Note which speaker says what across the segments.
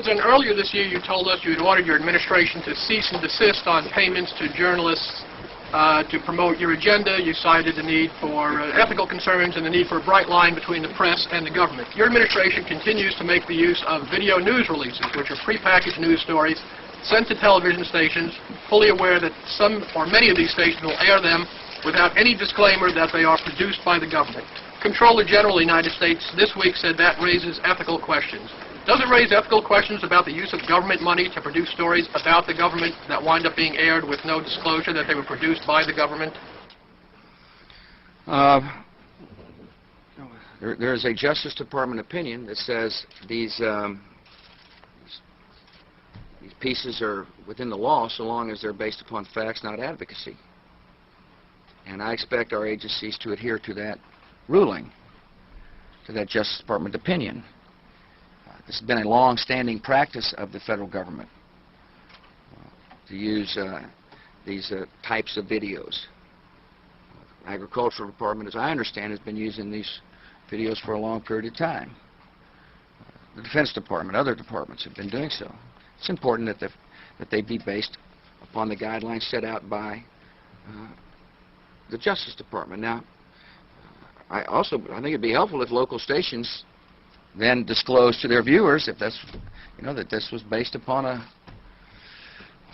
Speaker 1: Then earlier this year you told us you had ordered your administration to cease and desist on payments to journalists to promote your agenda. You cited the need for ethical concerns and the need for a bright line between the press and the government. Your administration continues to make the use of video news releases, which are prepackaged news stories sent to television stations, fully aware that some or many of these stations will air them without any disclaimer that they are produced by the government. Comptroller General of the United States this week said that raises ethical questions. Does it raise ethical questions about the use of government money to produce stories about the government that wind up being aired with no disclosure that they were produced by the government?
Speaker 2: There is a Justice Department opinion that says these pieces are within the law so long as they're based upon facts, not advocacy. And I expect our agencies to adhere to that ruling, to that Justice Department opinion. This has been a long-standing practice of the federal government to use these types of videos. Agricultural Department, as I understand, has been using these videos for a long period of time. The Defense Department, other departments have been doing so. It's important that they be based upon the guidelines set out by the Justice Department. Now, I think it'd be helpful if local stations then disclose to their viewers if that's, that this was based upon a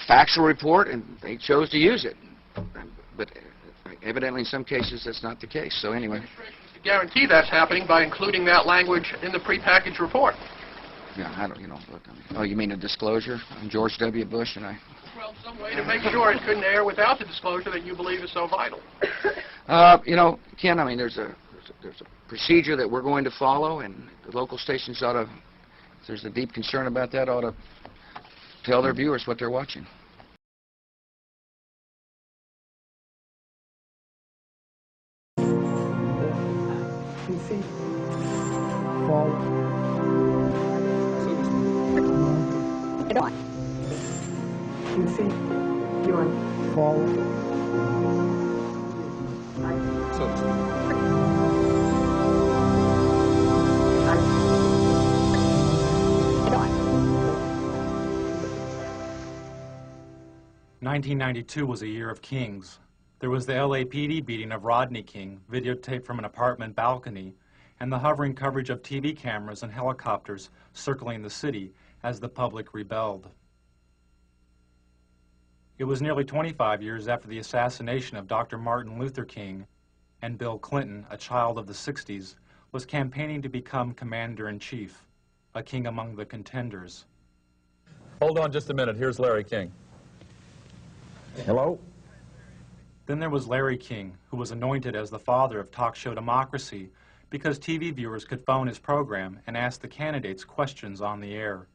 Speaker 2: factual report and they chose to use it. But evidently in some cases that's not the case. So anyway.
Speaker 1: To guarantee that's happening by including that language in the prepackaged report.
Speaker 2: Yeah, I don't, look, oh, you mean a disclosure on George W. Bush and I?
Speaker 1: Well, some way to make sure it couldn't air without the disclosure that you believe is so vital.
Speaker 2: Ken, I mean, there's a procedure that we're going to follow, and the local stations ought to, if there's a deep concern about that, ought to tell their viewers what they're watching.
Speaker 3: "1992 was a year of kings. There was the LAPD beating of Rodney King, videotaped from an apartment balcony, and the hovering coverage of TV cameras and helicopters circling the city as the public rebelled. It was nearly 25 years after the assassination of Dr. Martin Luther King, and Bill Clinton, a child of the 60s, was campaigning to become commander-in-chief, a king among the contenders.
Speaker 4: Hold on just a minute. Here's Larry King. Hello?
Speaker 3: Then there was Larry King, who was anointed as the father of talk show democracy because TV viewers could phone his program and ask the candidates questions on the air.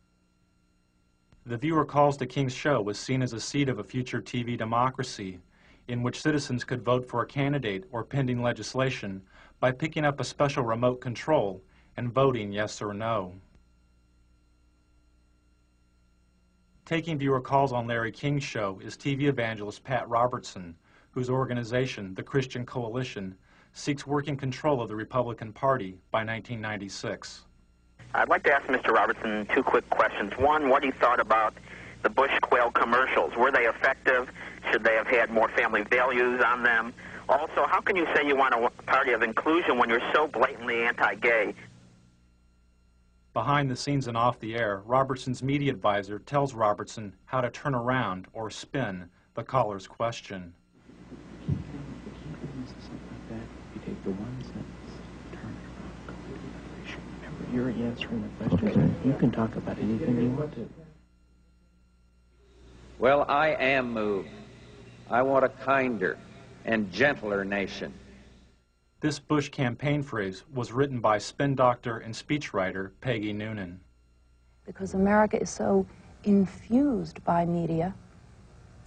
Speaker 3: The viewer calls to King's show was seen as a seed of a future TV democracy in which citizens could vote for a candidate or pending legislation by picking up a special remote control and voting yes or no. Taking viewer calls on Larry King's show is TV evangelist Pat Robertson, whose organization, the Christian Coalition, seeks working control of the Republican Party by 1996.
Speaker 5: I'd like to ask Mr. Robertson two quick questions. One, what he thought about the Bush quail commercials. Were they effective? Should they have had more family values on them? Also, how can you say you want a party of inclusion when you're so blatantly anti-gay?
Speaker 3: Behind the scenes and off the air, Robertson's media advisor tells Robertson how to turn around or spin the caller's question.
Speaker 6: You take the one sentence, turn it around, complete another issue. Remember, you're answering the question. Okay. You can talk about anything you want to.
Speaker 7: Well, I am moved. I want a kinder and gentler nation.
Speaker 3: This Bush campaign phrase was written by spin doctor and speechwriter Peggy Noonan.
Speaker 8: Because America is so infused by media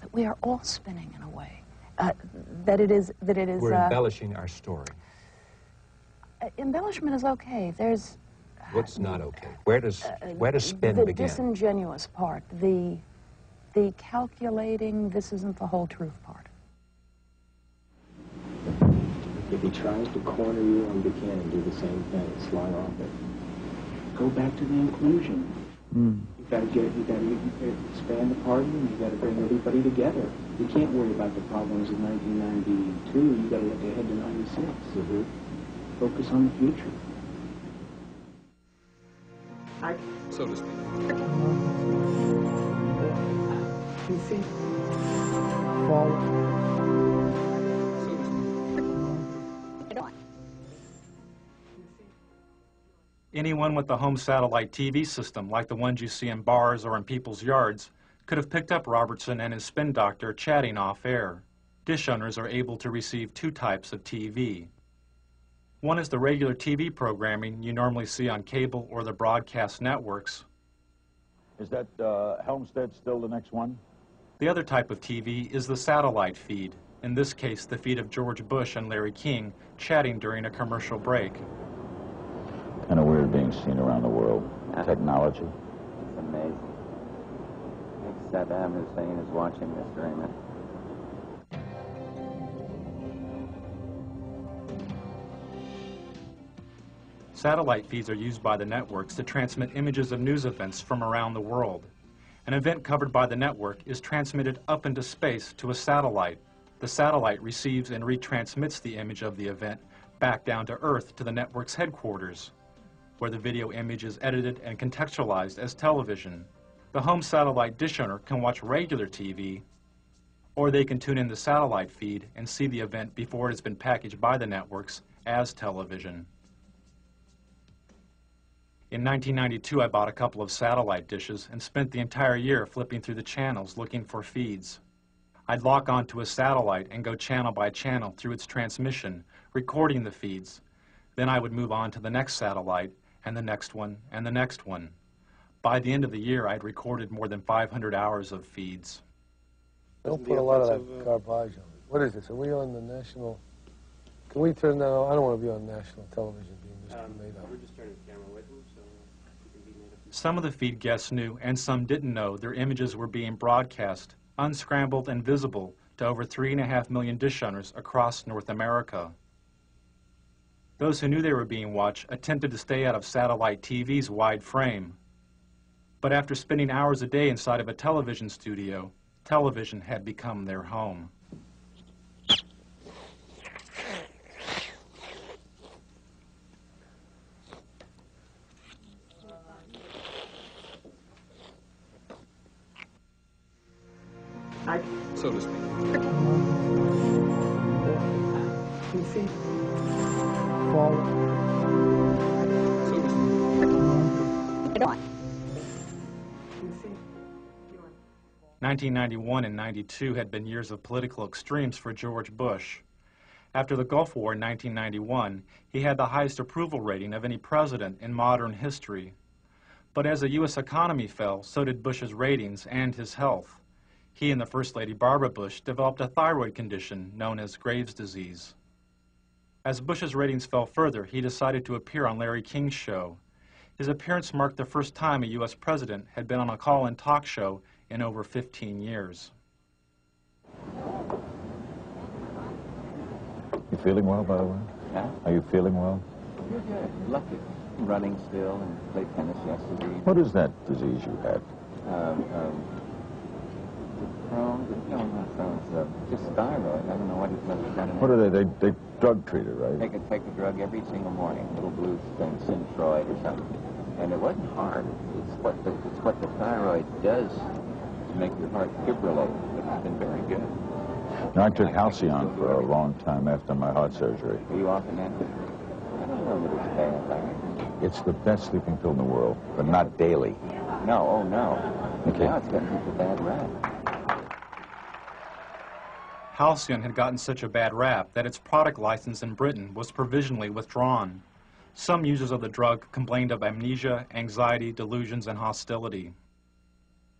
Speaker 8: that we are all spinning in a way.
Speaker 4: We're embellishing our story.
Speaker 8: Embellishment is okay. There's...
Speaker 4: What's not okay? Where does spin begin?
Speaker 8: The disingenuous part, the calculating, this isn't the whole truth part.
Speaker 6: If he tries to corner you on Buchanan, do the same thing, slide off it. Go back to the inclusion. You got to expand the party, and you got to bring everybody together. You can't worry about the problems of 1992. You got to look ahead to '96. Focus on the future.
Speaker 4: So to speak.
Speaker 6: PC.
Speaker 3: Anyone with a home satellite TV system, like the ones you see in bars or in people's yards, could have picked up Robertson and his spin doctor chatting off-air. Dish owners are able to receive two types of TV. One is the regular TV programming you normally see on cable or the broadcast networks.
Speaker 9: Is that Helmstead still the next one?
Speaker 3: The other type of TV is the satellite feed, in this case the feed of George Bush and Larry King chatting during a commercial break.
Speaker 9: Kind of weird being seen around the world. Technology.
Speaker 7: It's amazing. Saddam Hussein is watching this during it.
Speaker 3: Satellite feeds are used by the networks to transmit images of news events from around the world. An event covered by the network is transmitted up into space to a satellite. The satellite receives and retransmits the image of the event back down to Earth to the network's headquarters, where the video image is edited and contextualized as television. The home satellite dish owner can watch regular TV, or they can tune in the satellite feed and see the event before it has been packaged by the networks as television. In 1992, I bought a couple of satellite dishes and spent the entire year flipping through the channels looking for feeds. I'd lock onto a satellite and go channel by channel through its transmission, recording the feeds. Then I would move on to the next satellite, and the next one, and the next one. By the end of the year, I'd recorded more than 500 hours of feeds.
Speaker 10: Don't put a lot of that garbage on. What is this? Are we on the national? Can we turn that on? I don't want to be on national television being just made up.
Speaker 11: We're just turning the camera away from them, so you can be made up.
Speaker 3: Some of the feed guests knew, and some didn't know, their images were being broadcast, unscrambled and visible, to over 3.5 million dish owners across North America. Those who knew they were being watched attempted to stay out of satellite TV's wide frame. But after spending hours a day inside of a television studio, television had become their home.
Speaker 4: So to speak.
Speaker 6: PC.
Speaker 4: So to speak.
Speaker 3: 1991 and 92 had been years of political extremes for George Bush. After the Gulf War in 1991, he had the highest approval rating of any president in modern history. But as the U.S. economy fell, so did Bush's ratings and his health. He and the First Lady Barbara Bush developed a thyroid condition known as Graves' disease. As Bush's ratings fell further, he decided to appear on Larry King's show. His appearance marked the first time a U.S. president had been on a call-in talk show in over 15 years.
Speaker 9: You feeling well, by the way?
Speaker 7: Yeah?
Speaker 9: Are you feeling well?
Speaker 7: You're good. Lucky. Running still and played tennis yesterday.
Speaker 9: What is that disease you had?
Speaker 7: Crohn's, no, not Crohn's, just thyroid. I don't know what it's got in it.
Speaker 9: What are they drug treated, right?
Speaker 7: Take a drug every single morning, a little blue thing, Synthroid or something. And it wasn't hard. It's what the thyroid does to make your heart fibrillate. It's been very good.
Speaker 9: Now, I took Halcyon for a long time after my heart surgery.
Speaker 7: Are you often after? I don't know that it's bad. Right?
Speaker 9: It's the best sleeping pill in the world, but not daily.
Speaker 7: No, oh no.
Speaker 9: Okay.
Speaker 7: Now it's gotten such a bad rap.
Speaker 3: Halcyon had gotten such a bad rap that its product license in Britain was provisionally withdrawn. Some users of the drug complained of amnesia, anxiety, delusions, and hostility.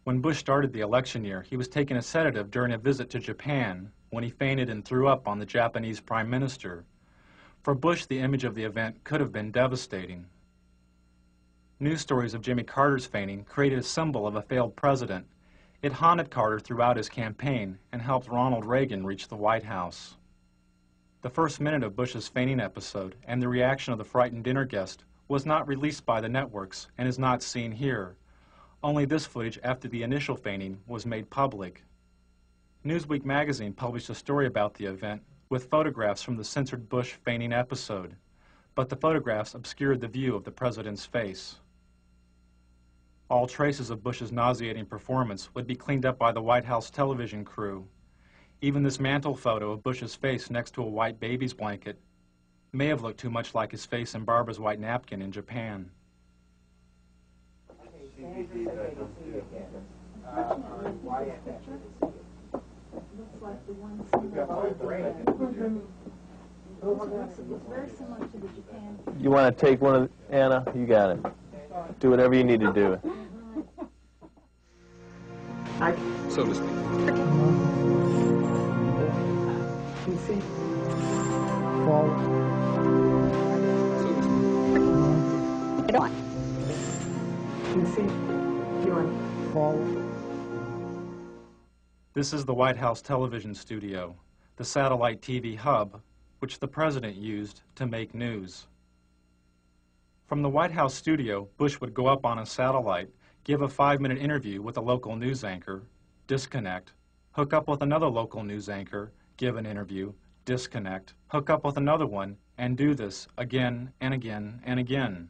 Speaker 3: When Bush started the election year, he was taking a sedative during a visit to Japan when he fainted and threw up on the Japanese Prime Minister. For Bush, the image of the event could have been devastating. News stories of Jimmy Carter's fainting created a symbol of a failed president. It haunted Carter throughout his campaign and helped Ronald Reagan reach the White House. The first minute of Bush's fainting episode and the reaction of the frightened dinner guest was not released by the networks and is not seen here. Only this footage after the initial feigning was made public. Newsweek magazine published a story about the event with photographs from the censored Bush feigning episode, but the photographs obscured the view of the president's face. All traces of Bush's nauseating performance would be cleaned up by the White House television crew. Even this mantle photo of Bush's face next to a white baby's blanket may have looked too much like his face in Barbara's white napkin in Japan.
Speaker 12: You want to take one of Anna? You got it. Do whatever you need to do.
Speaker 4: So to speak.
Speaker 10: You see? Forward.
Speaker 4: So to speak.
Speaker 10: You see? You want forward.
Speaker 3: This is the White House television studio, the satellite TV hub, which the president used to make news. From the White House studio, Bush would go up on a satellite, give a 5-minute interview with a local news anchor, disconnect, hook up with another local news anchor, give an interview, disconnect, hook up with another one, and do this again and again and again.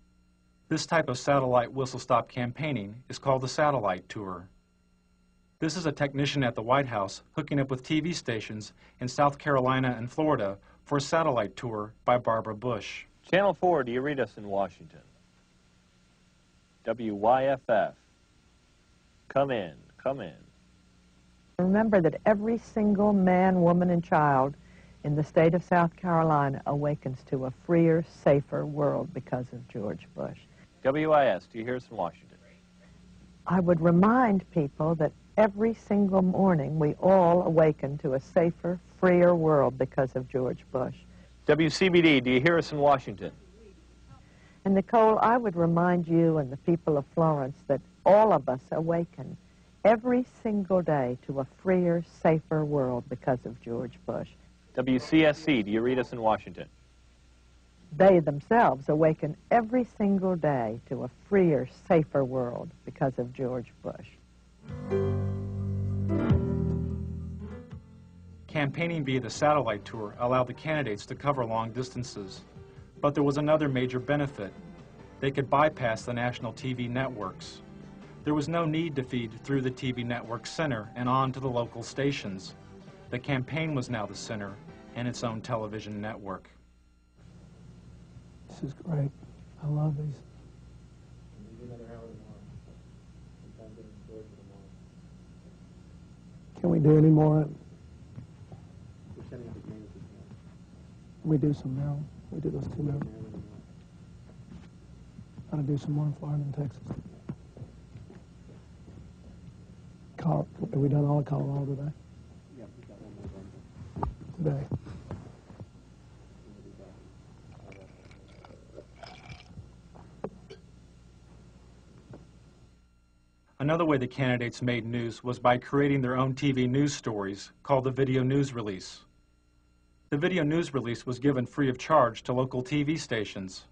Speaker 3: This type of satellite whistle-stop campaigning is called the satellite tour. This is a technician at the White House hooking up with TV stations in South Carolina and Florida for a satellite tour by Barbara Bush.
Speaker 12: Channel 4, do you read us in Washington? WYFF. Come in, come in.
Speaker 13: Remember that every single man, woman, and child in the state of South Carolina awakens to a freer, safer world because of George Bush.
Speaker 12: WIS, do you hear us in Washington?
Speaker 13: I would remind people that every single morning we all awaken to a safer, freer world because of George Bush.
Speaker 12: WCBD, do you hear us in Washington?
Speaker 13: And Nicole, I would remind you and the people of Florence that all of us awaken every single day to a freer, safer world because of George Bush.
Speaker 12: WCSC, do you read us in Washington?
Speaker 13: They themselves awaken every single day to a freer, safer world because of George Bush.
Speaker 3: Campaigning via the satellite tour allowed the candidates to cover long distances. But there was another major benefit. They could bypass the national TV networks. There was no need to feed through the TV network center and on to the local stations. The campaign was now the center and its own television network.
Speaker 10: This is great. I love these. Can we do any more? We do some now. We do those two now. Got to do some more in Florida and Texas. Have we done all of Colorado today?
Speaker 11: Yeah, we got one more
Speaker 10: Today.
Speaker 3: Another way the candidates made news was by creating their own TV news stories called the video news release. The video news release was given free of charge to local TV stations.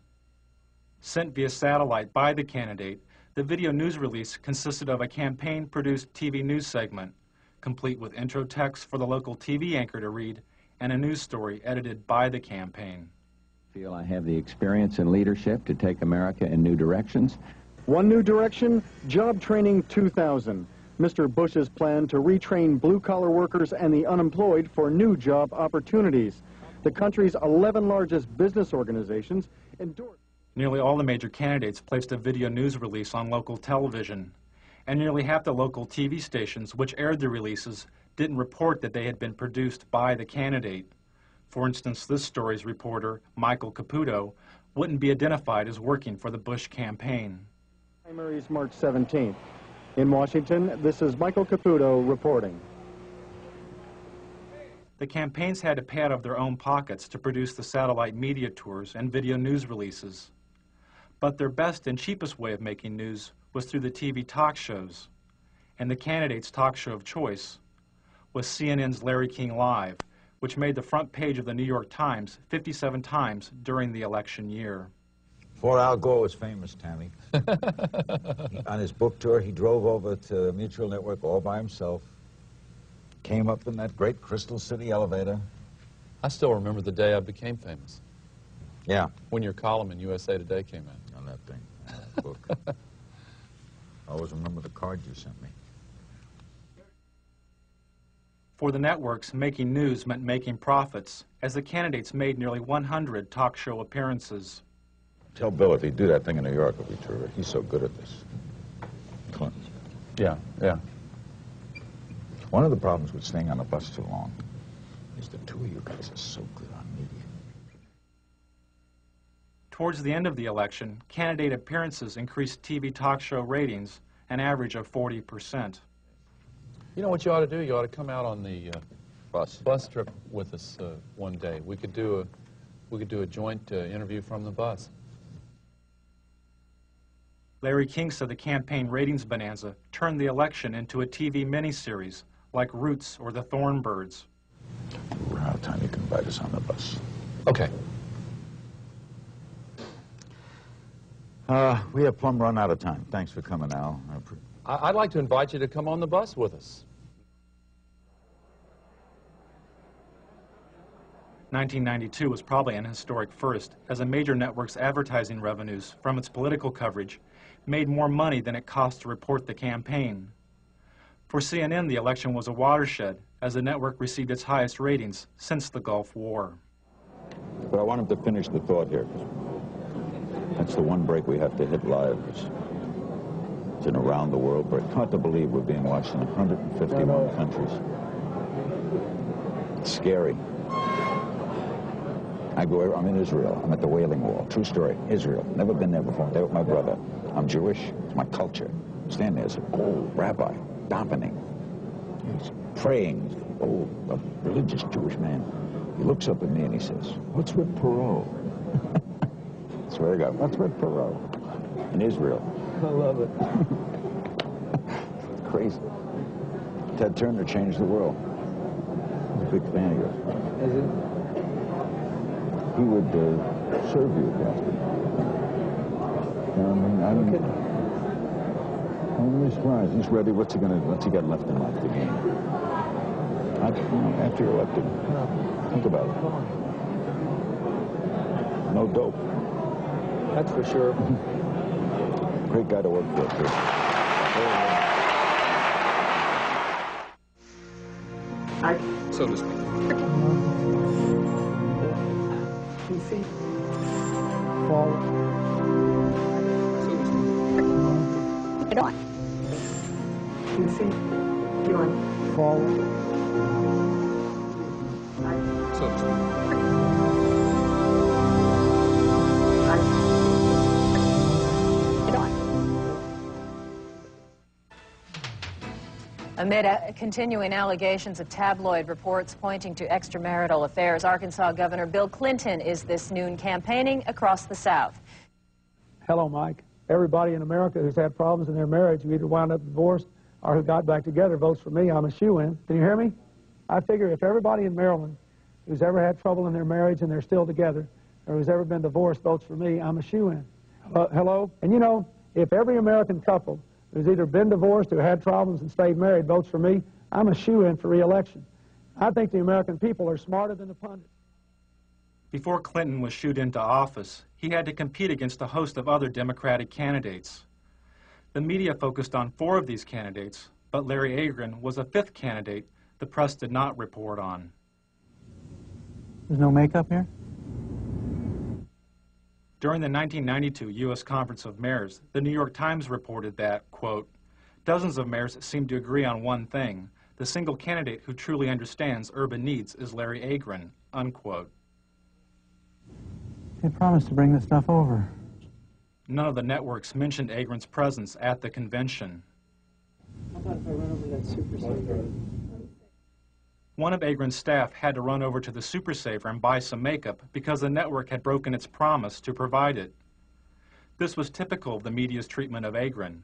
Speaker 3: Sent via satellite by the candidate, the video news release consisted of a campaign-produced TV news segment, complete with intro text for the local TV anchor to read, and a news story edited by the campaign.
Speaker 14: I feel I have the experience and leadership to take America in new directions.
Speaker 15: One new direction, Job Training 2000. Mr. Bush's plan to retrain blue-collar workers and the unemployed for new job opportunities. The country's 11 largest business organizations endorsed.
Speaker 3: Nearly all the major candidates placed a video news release on local television, and nearly half the local TV stations which aired the releases didn't report that they had been produced by the candidate. For instance, this story's reporter, Michael Caputo, wouldn't be identified as working for the Bush campaign.
Speaker 15: Primaries March 17th. In Washington, this is Michael Caputo reporting.
Speaker 3: The campaigns had to pay out of their own pockets to produce the satellite media tours and video news releases. But their best and cheapest way of making news was through the TV talk shows. And the candidate's talk show of choice was CNN's Larry King Live, which made the front page of the New York Times 57 times during the election year.
Speaker 9: Before Al Gore was famous, Tammy, on his book tour, he drove over to Mutual Network all by himself, came up in that great Crystal City elevator.
Speaker 16: I still remember the day I became famous.
Speaker 9: Yeah.
Speaker 16: When your column in USA Today came out.
Speaker 9: On that thing, that book. I always remember the card you sent me.
Speaker 3: For the networks, making news meant making profits, as the candidates made nearly 100 talk show appearances.
Speaker 9: Tell Bill if he'd do that thing in New York, it would be terrific. He's so good at this. Clinton.
Speaker 16: Yeah, yeah.
Speaker 9: One of the problems with staying on the bus too long is the two of you guys are so good on media.
Speaker 3: Towards the end of the election, candidate appearances increased TV talk show ratings an average of 40%.
Speaker 16: You know what you ought to do? You ought to come out on the bus trip with us one day. We could do a joint interview from the bus.
Speaker 3: Larry King said the campaign ratings bonanza turned the election into a TV miniseries like Roots or The Thornbirds.
Speaker 9: We're out of time. You can invite us on the bus.
Speaker 16: Okay.
Speaker 9: We have plumb run out of time. Thanks for coming, Al.
Speaker 16: I'd like to invite you to come on the bus with us.
Speaker 3: 1992 was probably an historic first, as a major network's advertising revenues from its political coverage made more money than it cost to report the campaign. For CNN, the election was a watershed, as the network received its highest ratings since the Gulf War.
Speaker 9: But I want him to finish the thought here. That's the one break we have to hit live. It's an around the world break. It's hard to believe we're being watched in 151 countries. It's scary. I'm in Israel. I'm at the Wailing Wall. True story. Israel. Never been there before. There with my brother. I'm Jewish. It's my culture. Stand there as an old rabbi, davening. He's praying. He's an old, religious Jewish man. He looks up at me and he says, "What's with Perot?" I swear to God, what's with Perot? In Israel.
Speaker 10: I love it.
Speaker 9: It's crazy. Ted Turner changed the world. I'm a big fan of yours.
Speaker 10: Is it?
Speaker 9: He would serve you against it. I'm really surprised. He's ready. What's he got left in life to gain? After you're elected, think about it. No dope.
Speaker 10: That's for sure.
Speaker 9: Great guy to work for, too.
Speaker 4: So to speak.
Speaker 11: PC. Forward.
Speaker 4: So to speak.
Speaker 11: Get on. PC. Get on. Forward.
Speaker 4: So to speak.
Speaker 17: Amid continuing allegations of tabloid reports pointing to extramarital affairs, Arkansas Governor Bill Clinton is this noon campaigning across the South.
Speaker 11: Hello, Mike. Everybody in America who's had problems in their marriage, who either wound up divorced or who got back together, votes for me. I'm a shoo-in. Can you hear me? I figure if everybody in Maryland who's ever had trouble in their marriage and they're still together, or who's ever been divorced, votes for me, I'm a shoo-in. Hello? And you know, if every American couple who's either been divorced or had problems and stayed married votes for me, I'm a shoo-in for re-election. I think the American people are smarter than the pundits.
Speaker 3: Before Clinton was shooed into office, he had to compete against a host of other Democratic candidates. The media focused on 4 of these candidates, but Larry Agron was a 5th candidate the press did not report on.
Speaker 11: There's no makeup here?
Speaker 3: During the 1992 U.S. Conference of Mayors, the New York Times reported that, quote, dozens of mayors seem to agree on one thing. The single candidate who truly understands urban needs is Larry Agron, unquote.
Speaker 11: They promised to bring this stuff over.
Speaker 3: None of the networks mentioned Agron's presence at the convention.
Speaker 11: How about if I run over that Super Saver?
Speaker 3: One of Agron's staff had to run over to the Super Saver and buy some makeup because the network had broken its promise to provide it. This was typical of the media's treatment of Agron.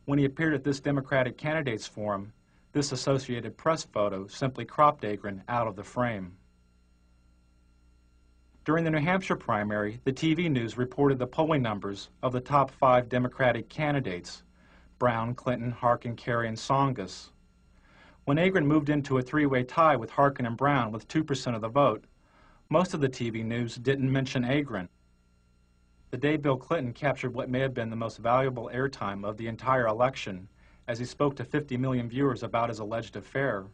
Speaker 3: When he appeared at this Democratic Candidates Forum, this Associated Press photo simply cropped Agron out of the frame. During the New Hampshire primary, the TV news reported the polling numbers of the top 5 Democratic candidates: Brown, Clinton, Harkin, Kerry, and Tsongas. When Agron moved into a three-way tie with Harkin and Brown with 2% of the vote, most of the TV news didn't mention Agron. The day Bill Clinton captured what may have been the most valuable airtime of the entire election, as he spoke to 50 million viewers about his alleged affair,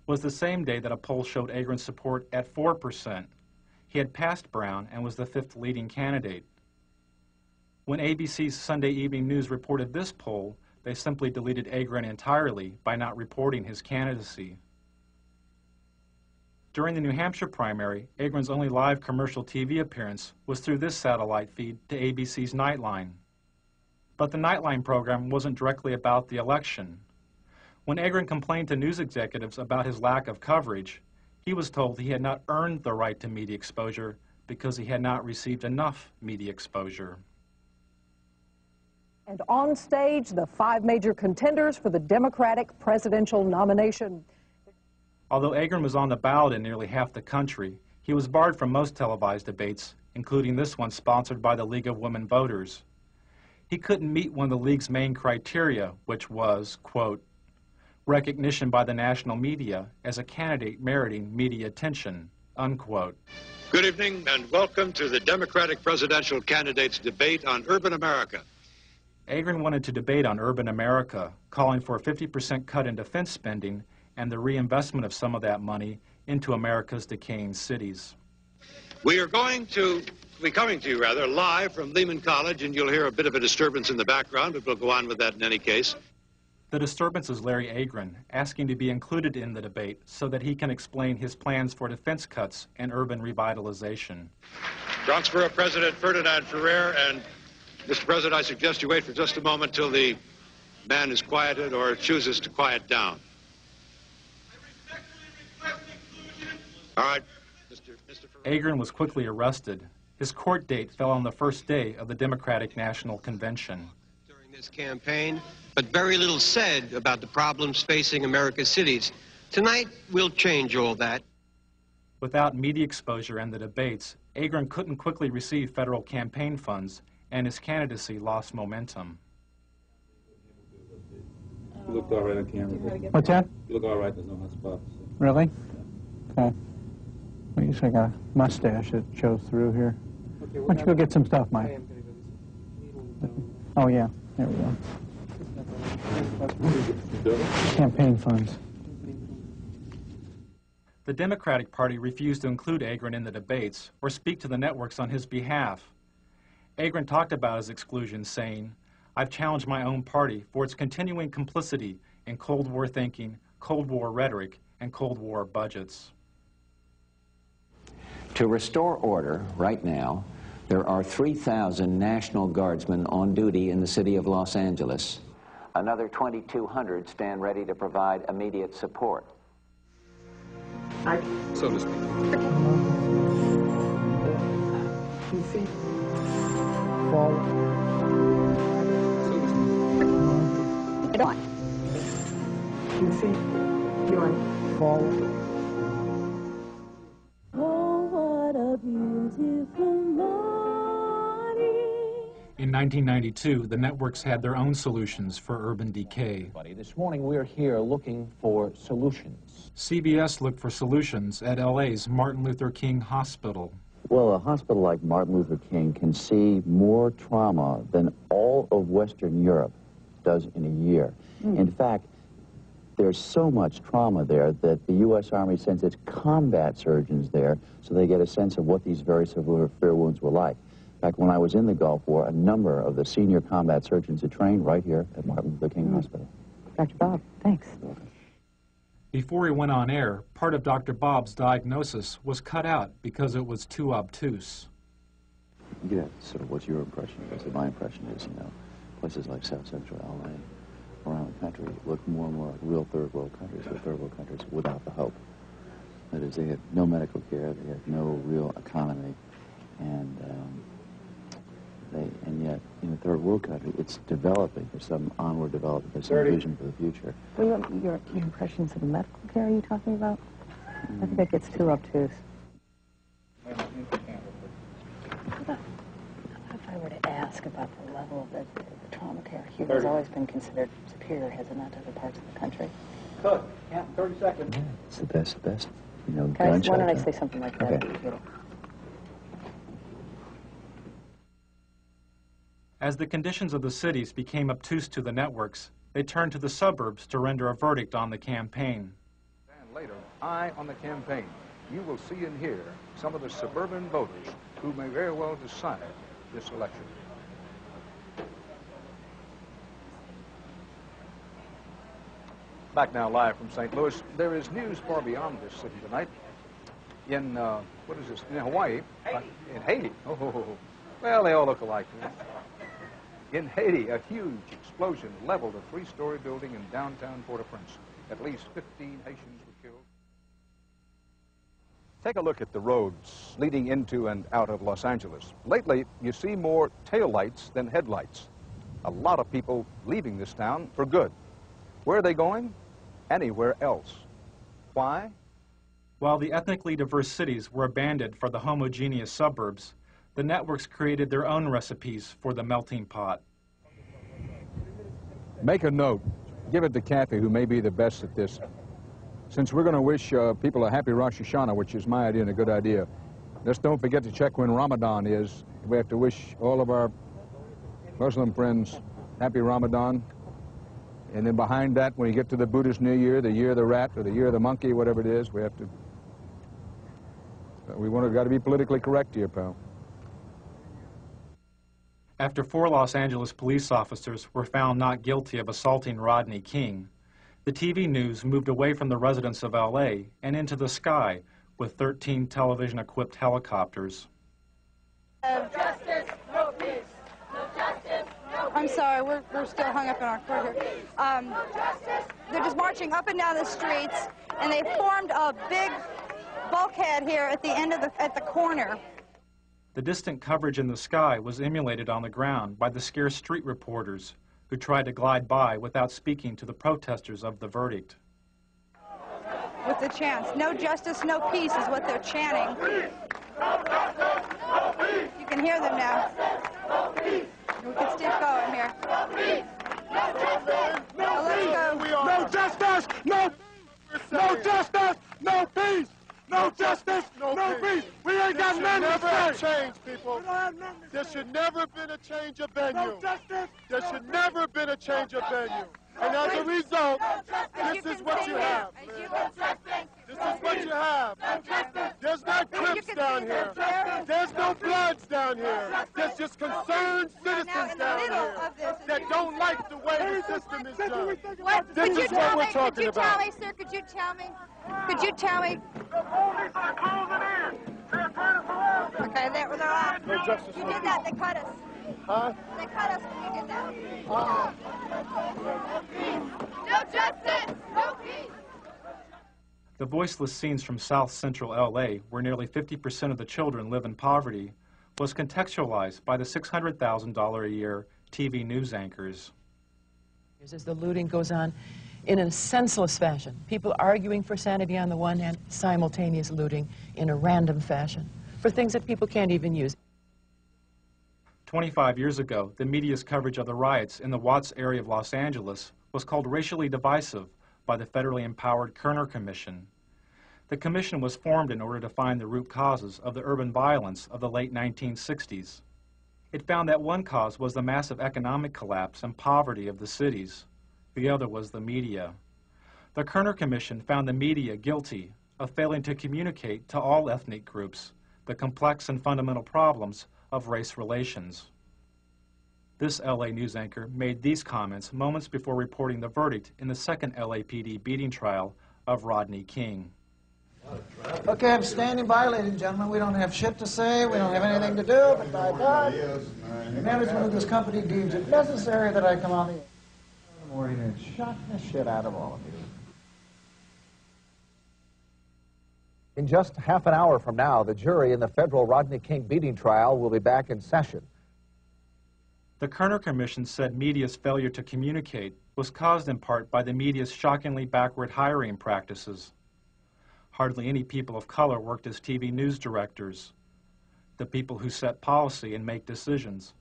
Speaker 3: was the same day that a poll showed Agron's support at 4%. He had passed Brown and was the 5th leading candidate. When ABC's Sunday Evening News reported this poll, they simply deleted Agron entirely by not reporting his candidacy. During the New Hampshire primary, Agron's only live commercial TV appearance was through this satellite feed to ABC's Nightline. But the Nightline program wasn't directly about the election. When Agron complained to news executives about his lack of coverage, he was told he had not earned the right to media exposure because he had not received enough media exposure.
Speaker 18: And on stage, the 5 major contenders for the Democratic presidential nomination.
Speaker 3: Although Agron was on the ballot in nearly half the country, he was barred from most televised debates, including this one sponsored by the League of Women Voters. He couldn't meet one of the League's main criteria, which was, quote, recognition by the national media as a candidate meriting media attention, unquote.
Speaker 19: Good evening and welcome to the Democratic presidential candidates debate on urban America.
Speaker 3: Agron wanted to debate on urban America, calling for a 50% cut in defense spending and the reinvestment of some of that money into America's decaying cities.
Speaker 19: We are going to be coming to you, live from Lehman College, and you'll hear a bit of a disturbance in the background, but we'll go on with that in any case.
Speaker 3: The disturbance is Larry Agron, asking to be included in the debate so that he can explain his plans for defense cuts and urban revitalization.
Speaker 19: Bronxborough President Ferdinand Ferrer, and Mr. President, I suggest you wait for just a moment till the man is quieted or chooses to quiet down. All right, Mr. Ferrer.
Speaker 3: Agron was quickly arrested. His court date fell on the first day of the Democratic National Convention.
Speaker 20: During this campaign, but very little said about the problems facing America's cities. Tonight, we'll change all that.
Speaker 3: Without media exposure and the debates, Agron couldn't quickly receive federal campaign funds, and his candidacy lost momentum.
Speaker 4: You look all right on camera.
Speaker 11: What's that?
Speaker 4: You look all right, there's no hot spots.
Speaker 11: Really? Okay. Well, you I got a mustache that shows through here.
Speaker 4: Okay,
Speaker 11: why don't you go get some stuff, Mike? Oh, yeah. There we go. Campaign funds.
Speaker 3: The Democratic Party refused to include Agron in the debates or speak to the networks on his behalf. Agron talked about his exclusion, saying, "I've challenged my own party for its continuing complicity in Cold War thinking, Cold War rhetoric, and Cold War budgets."
Speaker 14: To restore order right now, there are 3,000 National Guardsmen on duty in the city of Los Angeles. Another 2,200 stand ready to provide immediate support.
Speaker 4: So to speak.
Speaker 11: Forward.
Speaker 4: So to speak.
Speaker 18: On.
Speaker 11: Forward.
Speaker 21: Oh, what a beautiful morning.
Speaker 3: In 1992, the networks had their own solutions for urban decay.
Speaker 22: This morning we're here looking for solutions.
Speaker 3: CBS looked for solutions at LA's Martin Luther King Hospital.
Speaker 23: Well, a hospital like Martin Luther King can see more trauma than all of Western Europe does in a year. In fact, there's so much trauma there that the U.S. Army sends its combat surgeons there so they get a sense of what these very severe wounds were like. In fact, when I was in the Gulf War, a number of the senior combat surgeons had trained right here at Martin Luther King Hospital.
Speaker 13: Dr. Bob, thanks.
Speaker 3: Before he went on air, part of Dr. Bob's diagnosis was cut out because it was too obtuse.
Speaker 23: You get sort of what's your impression? Because my impression is, you know, places like South Central LA, around the country, look more and more like real third world countries, or third world countries without the hope. That is, they have no medical care, they have no real economy, and yet in a third world country, it's developing. There's some onward development, there's some vision for the future.
Speaker 13: Well, your impressions of the medical care are you talking about? I think it gets too obtuse.
Speaker 1: ask about the level of the trauma care? Cuba's always been considered superior, has it not, to other parts of the country?
Speaker 2: Good. Yeah, 30 seconds.
Speaker 23: Yeah, it's the best, you know,
Speaker 1: Why
Speaker 23: gun
Speaker 1: don't I
Speaker 23: shelter.
Speaker 1: say something like that?
Speaker 23: Okay.
Speaker 3: As the conditions of the cities became obtuse to the networks, they turned to the suburbs to render a verdict on the campaign.
Speaker 5: And later, Eye on the Campaign. You will see and hear some of the suburban voters who may very well decide this election. Back now live from St. Louis. There is news far beyond this city tonight. In, what is this, in Hawaii? In Haiti. Oh, well, they all look alike. In Haiti, a huge explosion leveled a three-story building in downtown Port-au-Prince. At least 15 Haitians were killed. Take a look at the roads leading into and out of Los Angeles. Lately, you see more taillights than headlights. A lot of people leaving this town for good. Where are they going? Anywhere else. Why?
Speaker 3: While the ethnically diverse cities were abandoned for the homogeneous suburbs, the networks created their own recipes for the melting pot.
Speaker 5: Make a note. Give it to Kathy, who may be the best at this. Since we're going to wish people a happy Rosh Hashanah, which is my idea and a good idea, just don't forget to check when Ramadan is. We have to wish all of our Muslim friends happy Ramadan. And then behind that, when you get to the Buddhist New Year, the year of the rat or the year of the monkey, whatever it is, we have to... got to be politically correct here, pal.
Speaker 3: After 4 Los Angeles police officers were found not guilty of assaulting Rodney King, the TV news moved away from the residents of L.A. and into the sky with 13 television-equipped helicopters.
Speaker 24: No justice, no peace. No justice, no peace. I'm sorry, we're still hung up in our court here. They're just marching up and down the streets, and they formed a big bulkhead here at the end of at the corner.
Speaker 3: The distant coverage in the sky was emulated on the ground by the scarce street reporters who tried to glide by without speaking to the protesters of the verdict.
Speaker 24: With the chants, no justice, no peace is what they're chanting. You can hear them now. We can still going here. Now let's go.
Speaker 2: No justice, no justice, no peace. No justice, no peace. We ain't got nothing to say.
Speaker 25: Never change, people. There should never have been a change of venue.
Speaker 2: No justice.
Speaker 25: There should never have been a change of venue. And as a result, this is what you have. This is what you have. There's not Crips down here. There's no Bloods down here. There's just concerned citizens down here that don't like the way the system is done. This is what we're talking about.
Speaker 24: Could you tell me, sir, could you tell me? Could you tell me? Okay, they're off.
Speaker 25: No justice.
Speaker 24: You did that, they cut us.
Speaker 25: Huh?
Speaker 24: They cut us when you did that. No justice, no peace.
Speaker 3: The voiceless scenes from South Central L.A., where nearly 50% of the children live in poverty, was contextualized by the $600,000 a year TV news anchors.
Speaker 26: As the looting goes on in a senseless fashion, people arguing for sanity on the one hand, simultaneous looting in a random fashion for things that people can't even use.
Speaker 3: 25 years ago, the media's coverage of the riots in the Watts area of Los Angeles was called racially divisive by the federally empowered Kerner Commission. The commission was formed in order to find the root causes of the urban violence of the late 1960s. It found that one cause was the massive economic collapse and poverty of the cities. The other was the media. The Kerner Commission found the media guilty of failing to communicate to all ethnic groups the complex and fundamental problems of race relations. This LA news anchor made these comments moments before reporting the verdict in the second LAPD beating trial of Rodney King.
Speaker 27: Okay, I'm standing by, ladies and gentlemen. We don't have shit to say. We don't have anything to do, but by God, the management of this company deems it necessary that I come on the air in the morning and shock the shit out of all of you.
Speaker 22: In just half an hour from now, the jury in the federal Rodney King beating trial will be back in session.
Speaker 3: The Kerner Commission said media's failure to communicate was caused in part by the media's shockingly backward hiring practices. Hardly any people of color worked as TV news directors, the people who set policy and make decisions.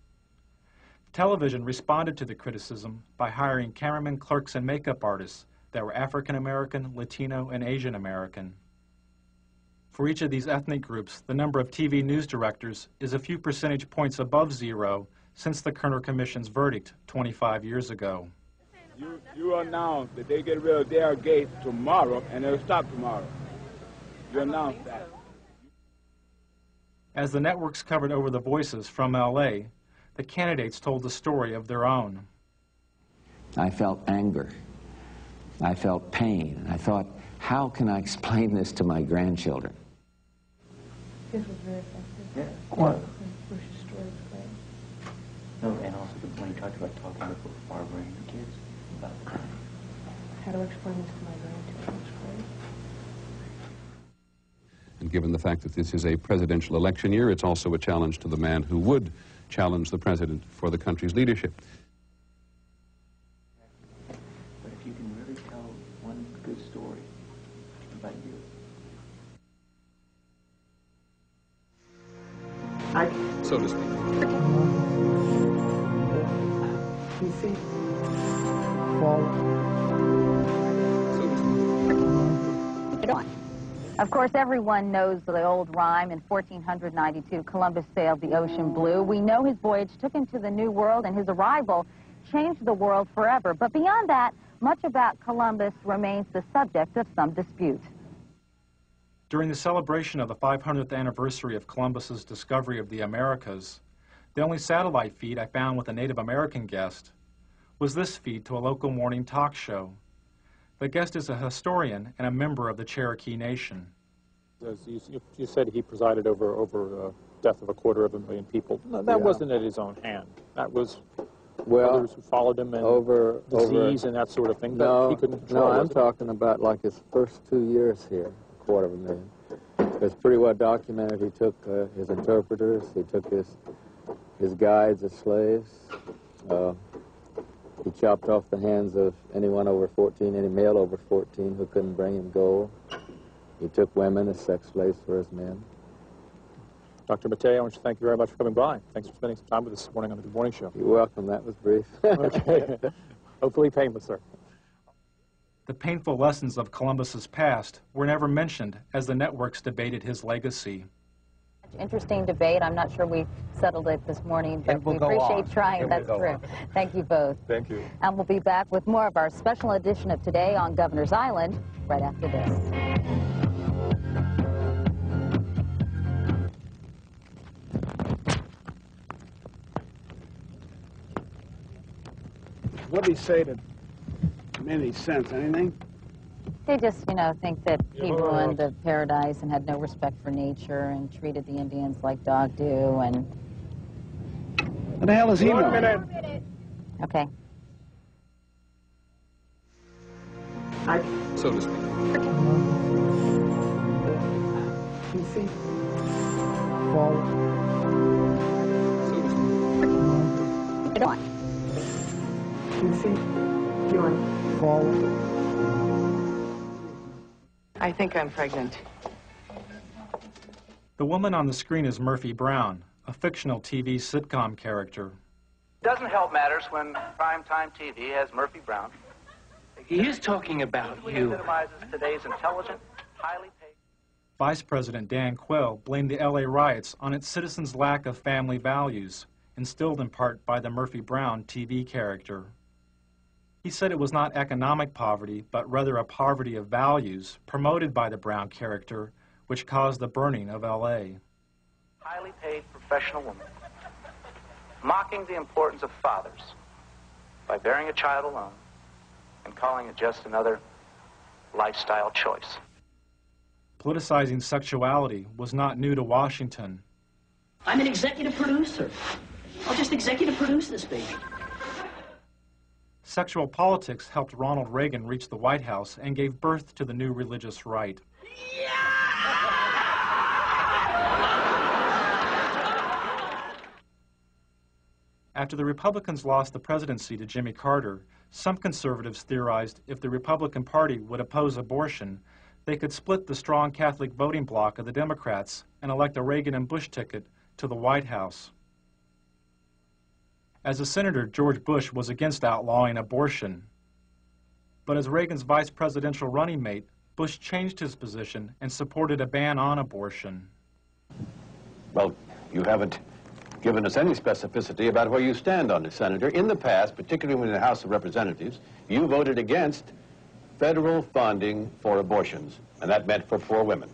Speaker 3: Television responded to the criticism by hiring cameramen, clerks, and makeup artists that were African American, Latino, and Asian American. For each of these ethnic groups, the number of TV news directors is a few percentage points above zero since the Kerner Commission's verdict 25 years ago.
Speaker 6: You announce that they get rid of their gate tomorrow, and they'll stop tomorrow. You announce that.
Speaker 3: As the networks covered over the voices from L.A., the candidates told the story of their own.
Speaker 14: I felt anger. I felt pain. I thought, how can I explain this to my grandchildren?
Speaker 1: This was very effective.
Speaker 7: Yeah.
Speaker 1: What? Bush's story was great.
Speaker 7: No, and also when he talked about talking with Barbara and the kids about the time.
Speaker 1: How to explain this to my grandchildren was great.
Speaker 8: And given the fact that this is a presidential election year, it's also a challenge to the man who would challenge the president for the country's leadership.
Speaker 7: But if you can really tell one good story about you.
Speaker 8: So to speak.
Speaker 11: You see,
Speaker 10: Of course, everyone knows the old rhyme. In 1492, Columbus sailed the ocean blue. We know his voyage took him to the New World, and his arrival changed the world forever. But beyond that, much about Columbus remains the subject of some dispute.
Speaker 3: During the celebration of the 500th anniversary of Columbus's discovery of the Americas, the only satellite feed I found with a Native American guest was this feed to a local morning talk show. The guest is a historian and a member of the Cherokee Nation.
Speaker 12: As you said he presided over death of 250,000 people. No, that wasn't at his own hand. That was others who followed him and disease and that sort of thing.
Speaker 15: No,
Speaker 12: he couldn't control.
Speaker 15: I'm talking about like his first 2 years here, 250,000. It's pretty well documented. He took his interpreters, he took his guides as slaves. He chopped off the hands of anyone over 14, any male over 14 who couldn't bring him gold. He took women as sex slaves for his men.
Speaker 12: Dr. Mattei, I want to thank you very much for coming by. Thanks for spending some time with us this morning on the Good Morning Show.
Speaker 15: You're welcome. That was brief.
Speaker 12: Okay. Hopefully painless, sir.
Speaker 3: The painful lessons of Columbus's past were never mentioned as the networks debated his legacy.
Speaker 10: Interesting debate. I'm not sure we've settled it this morning, but we appreciate trying. That's true. Thank you both.
Speaker 12: Thank you.
Speaker 10: And we'll be back with more of our special edition of Today on Governor's Island right after this.
Speaker 6: What did he say that made any sense? Anything?
Speaker 10: They just, think that he ruined the paradise and had no respect for nature and treated the Indians like dog do and...
Speaker 6: What the hell is he doing?
Speaker 10: 1 minute. Okay.
Speaker 8: So to speak.
Speaker 11: you see, you see,
Speaker 16: I think I'm pregnant.
Speaker 3: The woman on the screen is Murphy Brown, a fictional TV sitcom character.
Speaker 28: Doesn't help matters when primetime TV has Murphy Brown.
Speaker 16: He is talking about you.
Speaker 28: Epitomizes today's intelligent, highly paid...
Speaker 3: Vice President Dan Quayle blamed the LA riots on its citizens' lack of family values, instilled in part by the Murphy Brown TV character. He said it was not economic poverty, but rather a poverty of values promoted by the Brown character, which caused the burning of LA.
Speaker 28: Highly paid professional woman, mocking the importance of fathers by bearing a child alone and calling it just another lifestyle choice.
Speaker 3: Politicizing sexuality was not new to Washington.
Speaker 16: I'm an executive producer. I'll just executive produce this baby.
Speaker 3: Sexual politics helped Ronald Reagan reach the White House and gave birth to the new religious right. After the Republicans lost the presidency to Jimmy Carter, some conservatives theorized if the Republican Party would oppose abortion, they could split the strong Catholic voting bloc of the Democrats and elect a Reagan and Bush ticket to the White House. As a senator, George Bush was against outlawing abortion. But as Reagan's vice presidential running mate, Bush changed his position and supported a ban on abortion.
Speaker 4: Well, you haven't given us any specificity about where you stand on this, Senator. In the past, particularly in the House of Representatives, you voted against federal funding for abortions, and that meant for poor women.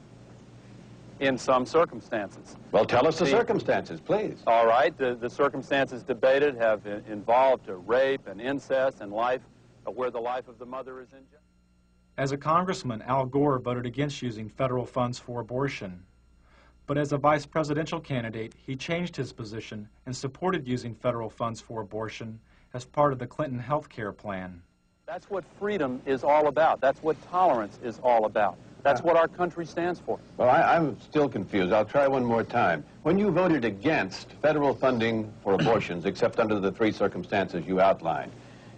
Speaker 9: In some circumstances.
Speaker 4: Well, tell us the circumstances, please.
Speaker 9: All right. The circumstances debated have involved rape and incest and life, where the life of the mother is in jeopardy.
Speaker 3: As a congressman, Al Gore voted against using federal funds for abortion. But as a vice presidential candidate, he changed his position and supported using federal funds for abortion as part of the Clinton health care plan.
Speaker 9: That's what freedom is all about. That's what tolerance is all about. That's what our country stands for.
Speaker 4: Well, I'm still confused. I'll try one more time. When you voted against federal funding for abortions, except under the three circumstances you outlined,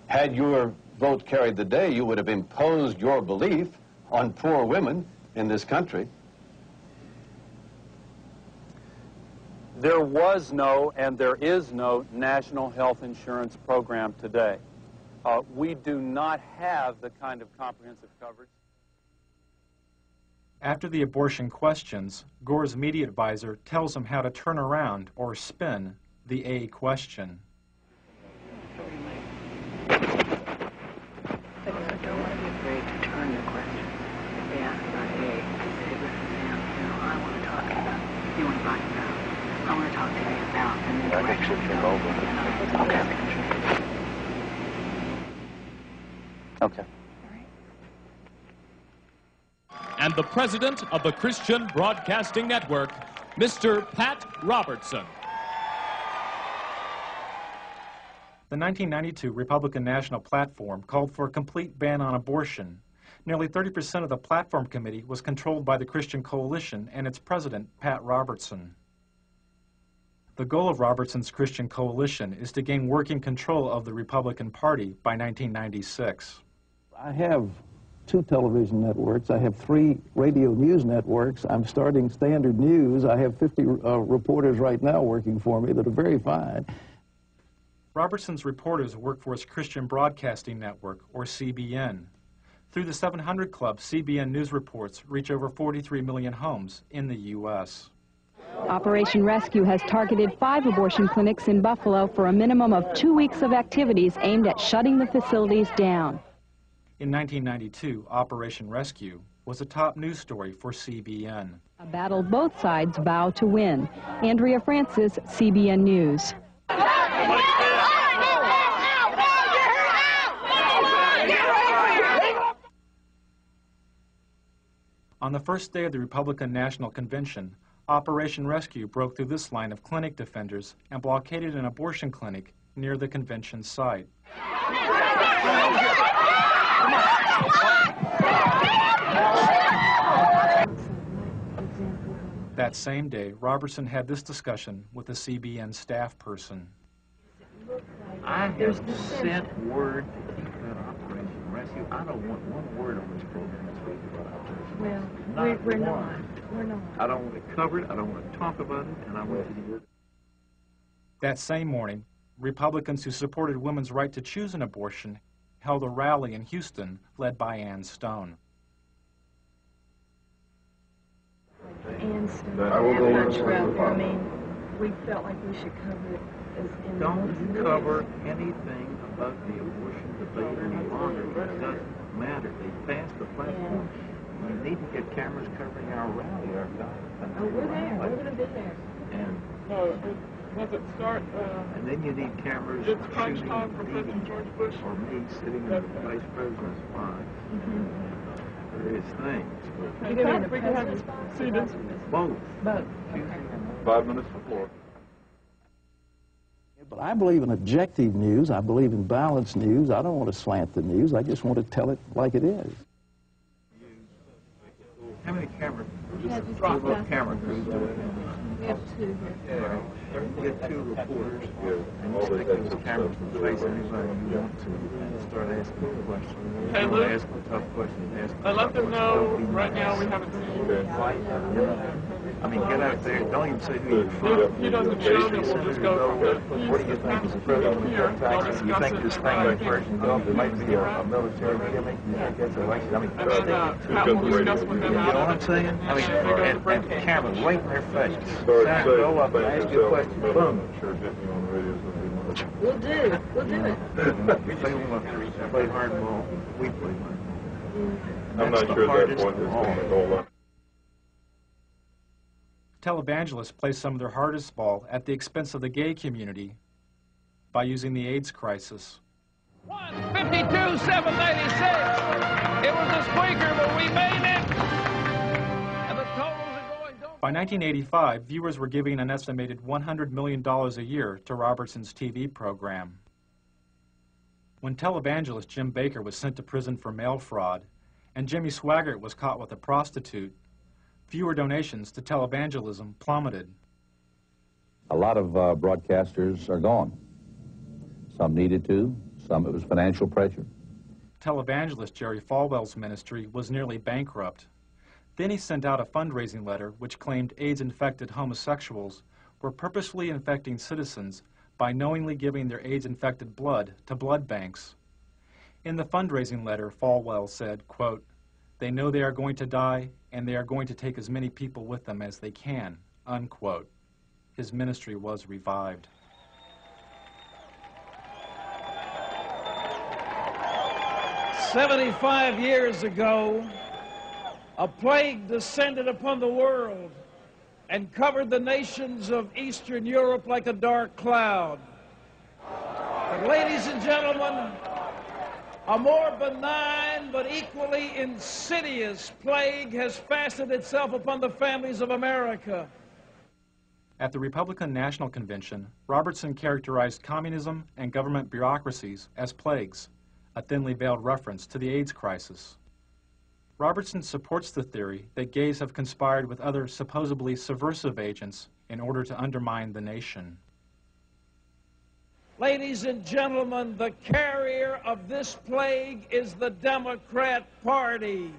Speaker 4: had your vote carried the day, you would have imposed your belief on poor women in this country.
Speaker 9: There was no and there is no national health insurance program today. We do not have the kind of comprehensive coverage.
Speaker 3: After the abortion questions, Gore's media advisor tells him how to turn around or spin the A question.
Speaker 1: I want to talk today about the new direction
Speaker 9: Okay.
Speaker 13: And the president of the Christian Broadcasting Network, Mr. Pat Robertson.
Speaker 3: The 1992 Republican National Platform called for a complete ban on abortion. Nearly 30% of the platform committee was controlled by the Christian Coalition and its president, Pat Robertson. The goal of Robertson's Christian Coalition is to gain working control of the Republican Party by 1996.
Speaker 17: I have 2 television networks. I have 3 radio news networks. I'm starting Standard News. I have 50 reporters right now working for me that are very fine.
Speaker 3: Robertson's reporters work for his Christian Broadcasting Network, or CBN. Through the 700 Club, CBN News reports reach over 43 million homes in the U.S.
Speaker 18: Operation Rescue has targeted 5 abortion clinics in Buffalo for a minimum of 2 weeks of activities aimed at shutting the facilities down.
Speaker 3: In 1992, Operation Rescue was a top news story for CBN.
Speaker 18: A battle both sides vow to win. Andrea Francis, CBN News.
Speaker 3: On the first day of the Republican National Convention, Operation Rescue broke through this line of clinic defenders and blockaded an abortion clinic near the convention site. That same day, Robertson had this discussion with a CBN staff person.
Speaker 7: I have sent word to keep that Operation Rescue. I don't want one word on this program this week about Operation Rescue.
Speaker 18: Well, we're not. We're not.
Speaker 7: I don't want to cover it. I don't want to talk about it. And I want you to hear it.
Speaker 3: That same morning, Republicans who supported women's right to choose an abortion held a rally in Houston led by Ann Stone.
Speaker 19: Ann Stone, I'm not sure out there. I mean, we felt like we should cover it as in
Speaker 7: Don't cover anything about the abortion debate any longer. It doesn't matter. They passed the platform. You need to get cameras covering our rally, our guys.
Speaker 19: Oh, we're there. We're going to be there.
Speaker 7: And
Speaker 2: Does it start?
Speaker 7: And then you need cameras
Speaker 2: It's crunch
Speaker 7: shooting
Speaker 2: time for President George Bush.
Speaker 7: or me sitting in the vice president's spot. Various things.
Speaker 19: You can have the president's
Speaker 2: seated.
Speaker 7: Both.
Speaker 19: Both.
Speaker 2: 5 minutes before.
Speaker 17: But I believe in objective news. I believe in balanced news. I don't want to slant the news. I just want to tell it like it is.
Speaker 7: How many camera
Speaker 19: camera
Speaker 7: crews do we have?
Speaker 19: We have 2 here.
Speaker 7: You get 2 reporters, and you stick those cameras in the face of anybody you want to, and start asking questions.
Speaker 2: Hey,
Speaker 7: You
Speaker 2: Luke.
Speaker 7: ask a tough question. Ask
Speaker 2: I let them know right now we haven't seen you.
Speaker 7: I mean, get out there. Don't even say who you're from.
Speaker 2: He doesn't show me. We'll just go from there.
Speaker 7: What do you think is the president of your taxes? You think this thing like Persian Gulf, there might be a military killing? You think that's election? I mean,
Speaker 2: Pat will discuss with them.
Speaker 7: you know what I'm saying? I mean, and the camera right in their face. Go up and ask you a question. Boom.
Speaker 19: We'll do. We'll do it.
Speaker 7: You play hardball. We play hardball.
Speaker 2: I'm not sure at that point it's going to go on.
Speaker 3: Televangelists play some of their hardest ball at the expense of the gay community by using the AIDS crisis.
Speaker 5: 52, 786. It was a squeaker, but we made it. And the totals are going.
Speaker 3: By 1985, viewers were giving an estimated $100 million a year to Robertson's TV program. When televangelist Jim Bakker was sent to prison for mail fraud, and Jimmy Swaggart was caught with a prostitute, viewer donations to televangelism plummeted.
Speaker 20: A lot of broadcasters are gone. Some needed to, some it was financial pressure.
Speaker 3: Televangelist Jerry Falwell's ministry was nearly bankrupt. Then he sent out a fundraising letter which claimed AIDS-infected homosexuals were purposefully infecting citizens by knowingly giving their AIDS-infected blood to blood banks. In the fundraising letter, Falwell said, quote, "They know they are going to die, and they are going to take as many people with them as they can," unquote. His ministry was revived.
Speaker 5: "75 years ago, a plague descended upon the world and covered the nations of Eastern Europe like a dark cloud. But ladies and gentlemen, a more benign but equally insidious plague has fastened itself upon the families of America."
Speaker 3: At the Republican National Convention, Robertson characterized communism and government bureaucracies as plagues, a thinly veiled reference to the AIDS crisis. Robertson supports the theory that gays have conspired with other supposedly subversive agents in order to undermine the nation.
Speaker 5: Ladies and gentlemen, the carrier of this plague is the Democrat Party.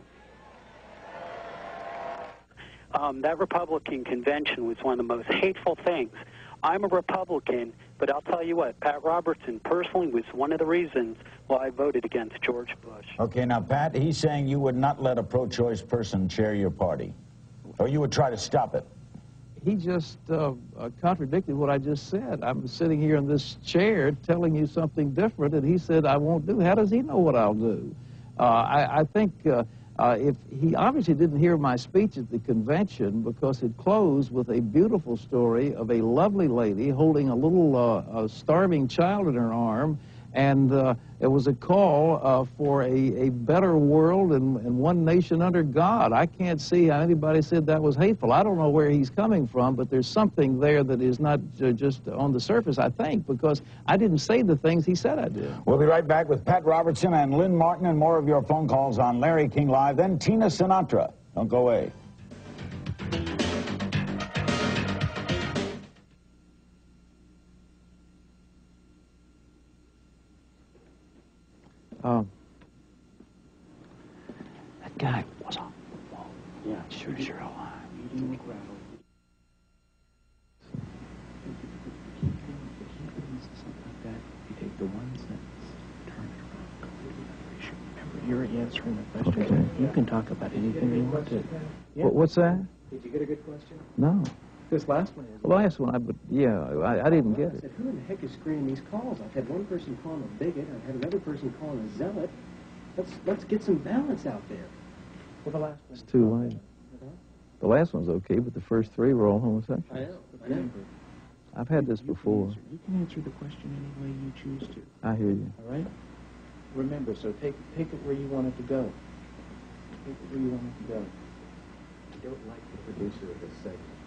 Speaker 21: That Republican convention was one of the most hateful things. I'm a Republican, but I'll tell you what, Pat Robertson personally was one of the reasons why I voted against George Bush.
Speaker 23: Okay, now, Pat, he's saying you would not let a pro-choice person chair your party, or you would try to stop it.
Speaker 17: He just contradicted what I just said. I'm sitting here in this chair telling you something different, and he said I won't do. How does he know what I'll do? I think if he obviously didn't hear my speech at the convention, because it closed with a beautiful story of a lovely lady holding a little starving child in her arm, and it was a call for a better world and one nation under God. I can't see how anybody said that was hateful. I don't know where he's coming from, but there's something there that is not just on the surface, I think, because I didn't say the things he said I did.
Speaker 23: We'll be right back with Pat Robertson and Lynn Martin and more of your phone calls on Larry King Live, then Tina Sinatra. Don't go away.
Speaker 14: That guy was on. Yeah, sure alive. You take the one sentence, turn it around, completely another issue. Remember, you're answering the question. Okay. You can talk about anything you want to.
Speaker 17: Yeah. What's that?
Speaker 24: Did you get a good question?
Speaker 17: No.
Speaker 24: This last one is.
Speaker 17: The last one, I didn't get
Speaker 24: I
Speaker 17: it.
Speaker 24: said, who in the heck is screening these calls? I've had one person call him a bigot. I've had another person call him a zealot. Let's get some balance out there. Well, the last one.
Speaker 17: It's too late. The last one's okay, but the first three were all homosexuals.
Speaker 24: I know. Remember,
Speaker 17: I've had this before.
Speaker 24: you can answer the question any way you choose to.
Speaker 17: I hear you.
Speaker 24: All right? Remember, so take it where you want it to go. Take it where you want it to go. I don't like the producer of this segment.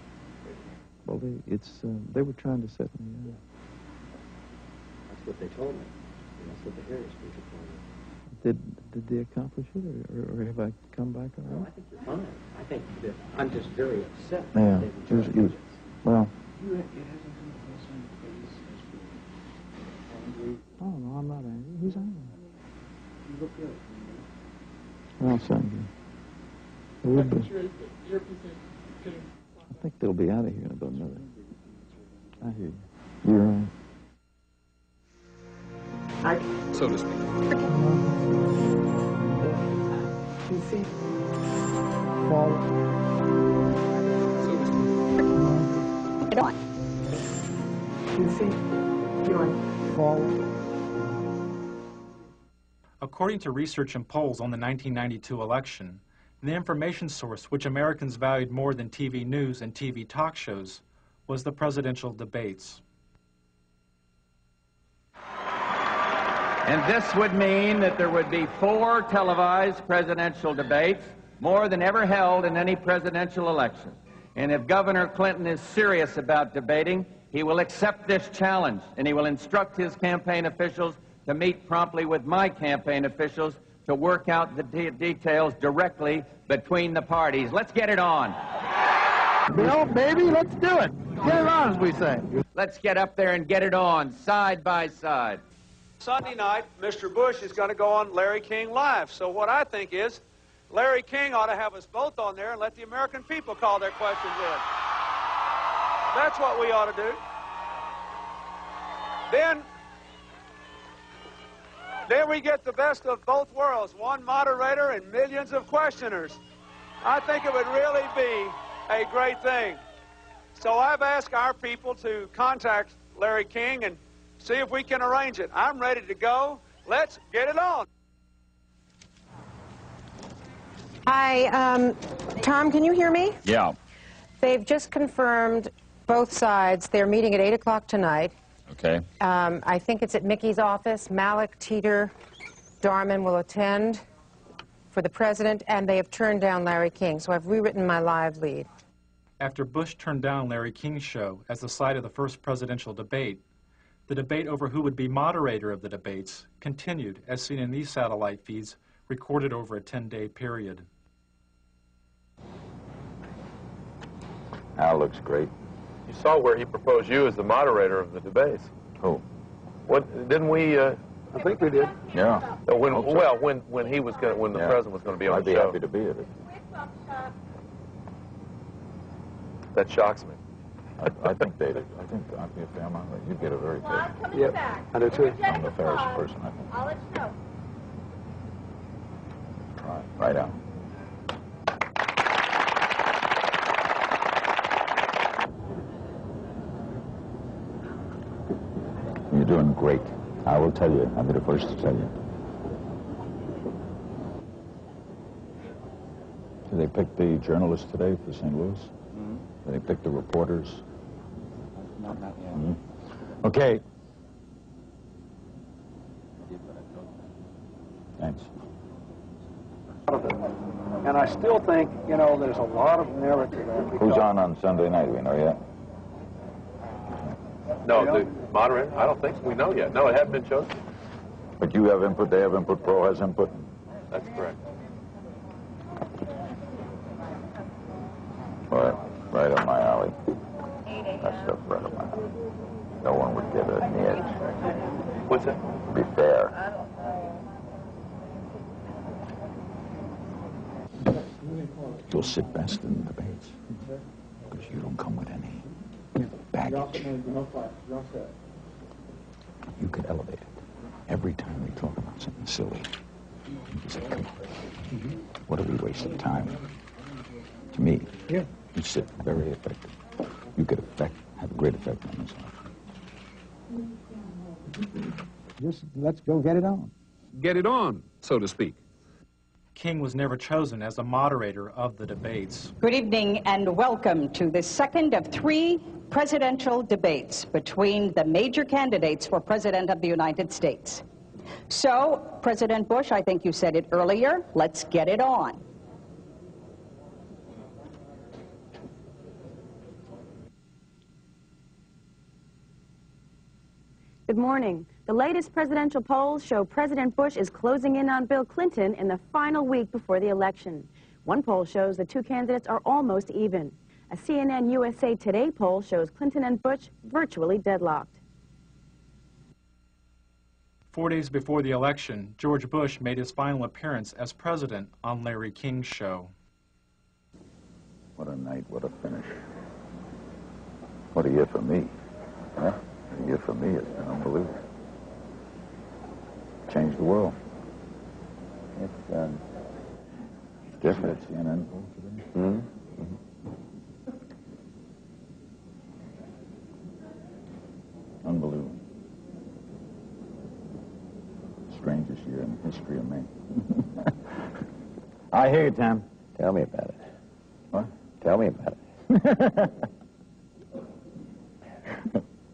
Speaker 17: Well, they were trying to set me up.
Speaker 24: That's what they told me. And that's what the Harris people told me.
Speaker 17: Did they accomplish it, or have I come back on
Speaker 24: No, I think you're fine. I think that I'm just very upset.
Speaker 17: Yeah. Well.
Speaker 24: It hasn't come across on your face as being angry.
Speaker 17: Oh, no, I'm not angry. Who's angry?
Speaker 24: You look good.
Speaker 17: Well, thank you. It would be.
Speaker 2: Your position.
Speaker 17: I think they'll be out of here in about another. I hear you. You're right.
Speaker 8: So to speak.
Speaker 3: According to research and polls on the 1992 election, the information source which Americans valued more than TV news and TV talk shows was the presidential debates.
Speaker 6: And this would mean that there would be 4 televised presidential debates, more than ever held in any presidential election. And if Governor Clinton is serious about debating, he will accept this challenge, and he will instruct his campaign officials to meet promptly with my campaign officials to work out the details directly between the parties. Let's get it on.
Speaker 2: Bill, baby, let's do it. Get it on, as we say.
Speaker 6: Let's get up there and get it on, side by side.
Speaker 9: Sunday night, Mr. Bush is going to go on Larry King Live. So what I think is, Larry King ought to have us both on there and let the American people call their questions in. That's what we ought to do. Then we get the best of both worlds, one moderator and millions of questioners. I think it would really be a great thing. So I've asked our people to contact Larry King and see if we can arrange it. I'm ready to go. Let's get it on.
Speaker 10: Hi, Tom, can you hear me?
Speaker 6: Yeah.
Speaker 10: They've just confirmed both sides. They're meeting at 8 o'clock tonight.
Speaker 6: Okay.
Speaker 10: I think it's at Mickey's office. Malik, Teeter, Darman will attend for the president, and they have turned down Larry King, so I've rewritten my live lead.
Speaker 3: After Bush turned down Larry King's show as the site of the first presidential debate, the debate over who would be moderator of the debates continued, as seen in these satellite feeds recorded over a 10-day period.
Speaker 20: Al looks great.
Speaker 12: You saw where he proposed you as the moderator of the debates.
Speaker 20: Who?
Speaker 12: What didn't we? I think we did.
Speaker 20: Yeah.
Speaker 12: When he was going, when the president was going to be on
Speaker 20: I'd
Speaker 12: the
Speaker 20: be
Speaker 12: show.
Speaker 20: happy to be at it.
Speaker 12: That shocks me.
Speaker 20: I think, David, I'd be a fair amount. You'd get a very good.
Speaker 12: Yeah, I do too.
Speaker 20: I'm the fairest person, I think.
Speaker 15: I'll let you know.
Speaker 20: Right on. You're doing great. I will tell you. I'll be the first to tell you. Did they pick the journalists today for St. Louis? Mm-hmm. Did they pick the reporters?
Speaker 24: Not yet.
Speaker 20: Mm-hmm. Okay. Thanks.
Speaker 24: And I still think, you know, there's a lot of merit to that.
Speaker 20: Who's on Sunday night? Do we know yet?
Speaker 12: No, the moderator? I don't think so. We know yet. No, it hasn't been chosen.
Speaker 20: But you have input, they have input, Pro has input.
Speaker 12: That's correct.
Speaker 20: Right up my alley. That stuff right up my alley. No one would get an edge.
Speaker 12: What's that?
Speaker 20: Be fair. You'll sit best in the debates because you don't come with any baggage. You could elevate it. Every time we talk about something silly, you say, come on. What are we wasting time? To me, you sit very effective. You could have a great effect on this life.
Speaker 11: Just let's go get it on.
Speaker 8: Get it on, so to speak.
Speaker 3: King was never chosen as the moderator of the debates.
Speaker 22: Good evening and welcome to the second of 3 presidential debates between the major candidates for President of the United States. So, President Bush, I think you said it earlier, let's get it on.
Speaker 25: Good morning. The latest presidential polls show President Bush is closing in on Bill Clinton in the final week before the election. One poll shows the 2 candidates are almost even. A CNN USA Today poll shows Clinton and Bush virtually deadlocked.
Speaker 3: 4 days before the election, George Bush made his final appearance as president on Larry King's show.
Speaker 20: What a night, what a finish. What a year for me. Huh? A year for me, it's been unbelievable. Changed the world.
Speaker 14: It's
Speaker 20: different. CNN poll today?
Speaker 14: Mm-hmm.
Speaker 20: Unbelievable. Strangest year in the history of man. I hear you, Tom.
Speaker 14: Tell me about it.
Speaker 20: What?
Speaker 14: Tell me about it.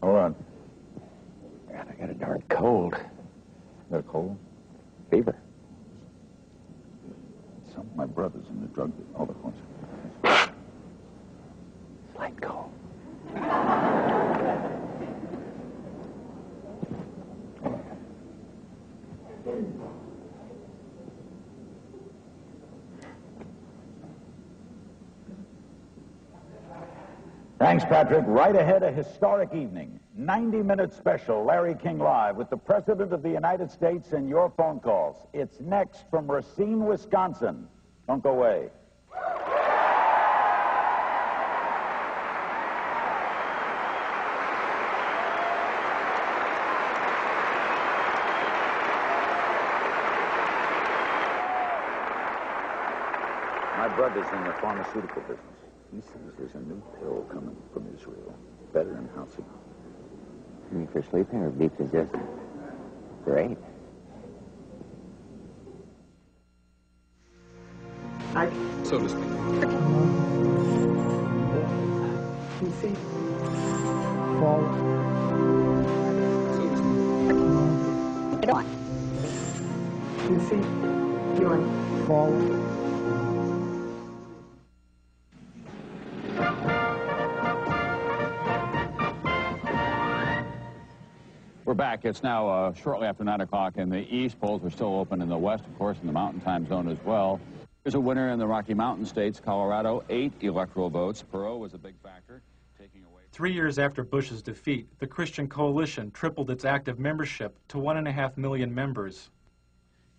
Speaker 20: Hold on.
Speaker 14: God, I got a darn cold.
Speaker 20: Got a cold?
Speaker 14: Fever.
Speaker 20: Some of my brothers in the drug business. Hold on one second.
Speaker 14: Slight cold.
Speaker 23: Thanks, Patrick. Right ahead, a historic evening. 90-minute special, Larry King Live, with the President of the United States and your phone calls. It's next from Racine, Wisconsin. Don't go away. My brother's in the pharmaceutical business. He says there's a new pill coming from Israel, better than housing.
Speaker 14: You mean for sleeping or beef digestion? Great.
Speaker 8: So to speak.
Speaker 24: You see?
Speaker 11: Fall.
Speaker 24: Get on. You see? You're
Speaker 11: Fall.
Speaker 1: We're back. It's now shortly after 9 o'clock in the east. Polls are still open in the west, of course, in the mountain time zone as well. There's a winner in the Rocky Mountain states. Colorado, 8 electoral votes. Perot was a big factor, taking away...
Speaker 3: 3 years after Bush's defeat, the Christian Coalition tripled its active membership to 1.5 million members.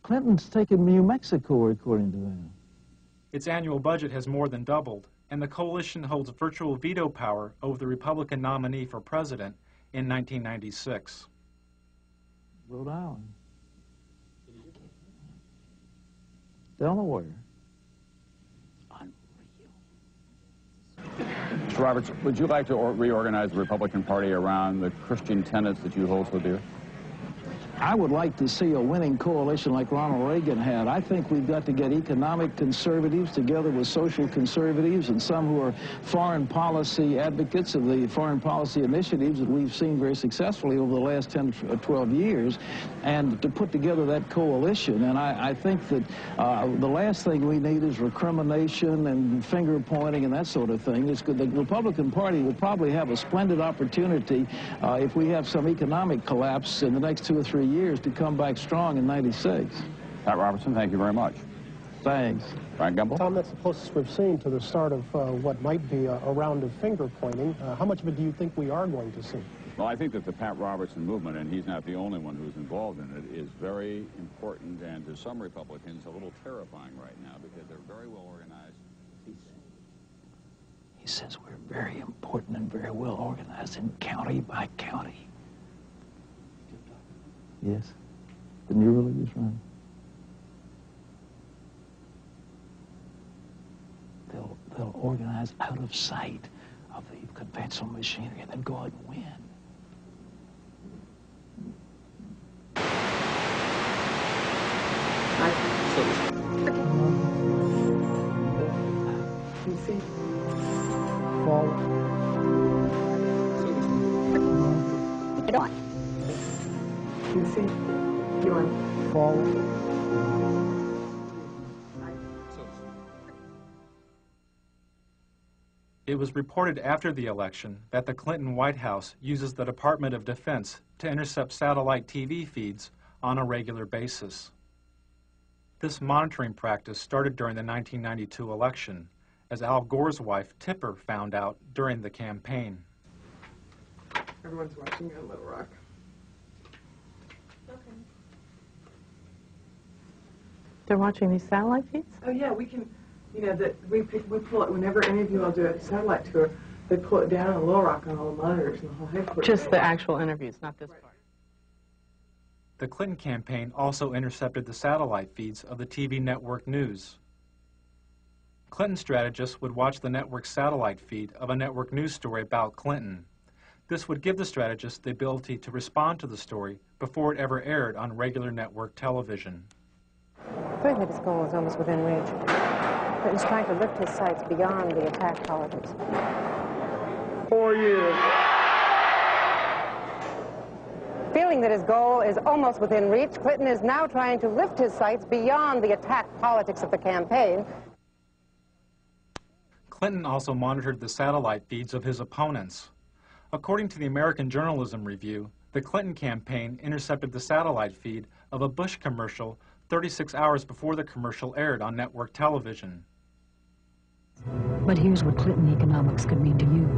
Speaker 17: Clinton's taken New Mexico, according to them.
Speaker 3: Its annual budget has more than doubled, and the coalition holds virtual veto power over the Republican nominee for president in 1996.
Speaker 17: Rhode Island. Delaware.
Speaker 1: Mr. Roberts, would you like to reorganize the Republican Party around the Christian tenets that you hold so dear?
Speaker 17: I would like to see a winning coalition like Ronald Reagan had. I think we've got to get economic conservatives together with social conservatives and some who are foreign policy advocates of the foreign policy initiatives that we've seen very successfully over the last 10 or 12 years, and to put together that coalition. And I think that the last thing we need is recrimination and finger pointing and that sort of thing. The Republican Party would probably have a splendid opportunity if we have some economic collapse in the next 2 or 3 years to come back strong in '96.
Speaker 1: Pat Robertson, thank you very much.
Speaker 17: Thanks.
Speaker 1: Frank Gumble?
Speaker 4: Tom, that's the closest we've seen to the start of what might be a round of finger pointing. How much of it do you think we are going to see?
Speaker 1: Well, I think that the Pat Robertson movement, and he's not the only one who's involved in it, is very important and to some Republicans a little terrifying right now because they're very well organized.
Speaker 17: He says we're very important and very well organized in county by county. Yes, the new religious right. They'll organize out of sight of the conventional machinery and then go out and win.
Speaker 24: You see?
Speaker 11: Fall.
Speaker 24: Get on. You see? You're
Speaker 11: Fall.
Speaker 3: It was reported after the election that the Clinton White House uses the Department of Defense to intercept satellite TV feeds on a regular basis. This monitoring practice started during the 1992 election, as Al Gore's wife, Tipper, found out during the campaign.
Speaker 24: Everyone's watching you on Little Rock.
Speaker 10: They're watching these satellite feeds?
Speaker 24: Oh, yeah, we can
Speaker 13: You know, that we pull it, whenever any of you all do a satellite tour, they pull it down in Little Rock on all the monitors and the whole headquarters.
Speaker 15: Just the actual interviews, not this part.
Speaker 3: The Clinton campaign also intercepted the satellite feeds of the TV network news. Clinton strategists would watch the network's satellite feed of a network news story about Clinton. This would give the strategists the ability to respond to the story before it ever aired on regular network television.
Speaker 10: Certainly this goal is almost within reach. Clinton's trying to lift his sights beyond the attack politics.
Speaker 13: 4 years.
Speaker 10: Feeling that his goal is almost within reach, Clinton is now trying to lift his sights beyond the attack politics of the campaign.
Speaker 3: Clinton also monitored the satellite feeds of his opponents. According to the American Journalism Review, the Clinton campaign intercepted the satellite feed of a Bush commercial 36 hours before the commercial aired on network television.
Speaker 16: But here's what Clinton economics could mean to you.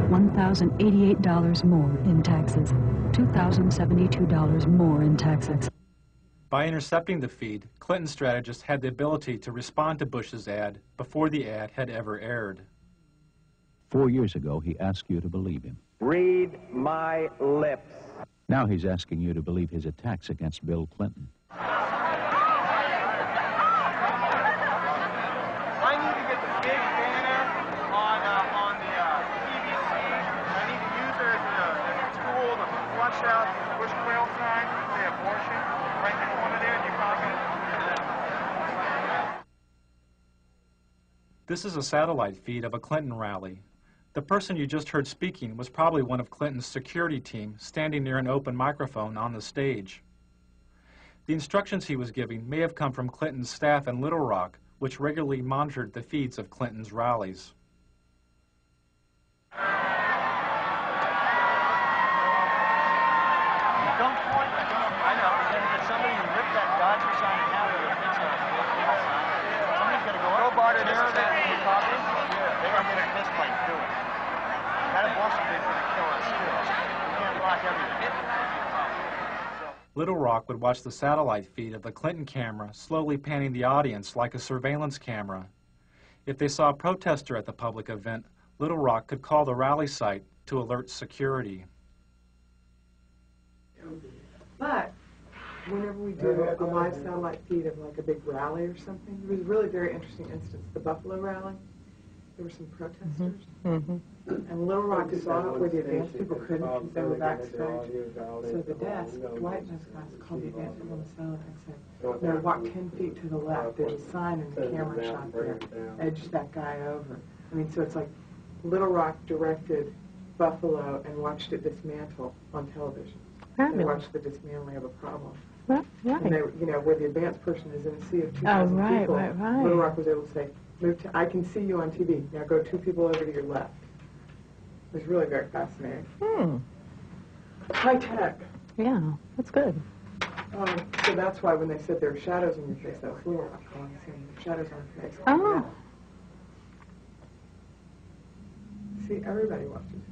Speaker 16: $1,088 more in taxes, $2,072 more in taxes.
Speaker 3: By intercepting the feed, Clinton strategists had the ability to respond to Bush's ad before the ad had ever aired.
Speaker 20: 4 years ago, he asked you to believe him.
Speaker 6: Read my lips.
Speaker 20: Now he's asking you to believe his attacks against Bill Clinton.
Speaker 2: I need to get the big banner on the PVC. I need to use it as a tool to flush out the Bush Quail sign, the abortion, right in the corner there. Do you copy it?
Speaker 3: This is a satellite feed of a Clinton rally. The person you just heard speaking was probably one of Clinton's security team standing near an open microphone on the stage. The instructions he was giving may have come from Clinton's staff in Little Rock, which regularly monitored the feeds of Clinton's rallies.
Speaker 2: Don't point. I know. Then somebody rip that Dodger sign in half with a pencil. Somebody's got to go barter this thing. They're going to get a fist fight through it. That abortion bid's going to kill us too. We can't block everything.
Speaker 3: Little Rock would watch the satellite feed of the Clinton camera slowly panning the audience like a surveillance camera. If they saw a protester at the public event, Little Rock could call the rally site to alert security.
Speaker 13: But whenever we do a live satellite feed of like a big rally or something, there was a really very interesting instance, the Buffalo rally. There were some protesters, and Little Rock saw it where the advanced people couldn't because they were backstage. So the desk, Dwight and his guys called the advanced people on the phone and said, "No, walk 10 feet to the left. There's a sign and the camera shot there. Edge that guy over." I mean, so it's like Little Rock directed Buffalo and watched it dismantle on television. They watched the dismantling of a problem.
Speaker 15: Right.
Speaker 13: And they, you know, where the advanced person is in a sea of 2,000 people, Little Rock was able to say, "Move to, I can see you on TV. Now go 2 people over to your left." It was really very fascinating. High tech.
Speaker 15: Yeah, that's good.
Speaker 13: So that's why when they said there are shadows on your face, that was Little Rock calling, saying shadows on your face.
Speaker 15: Oh.
Speaker 13: See, everybody watches.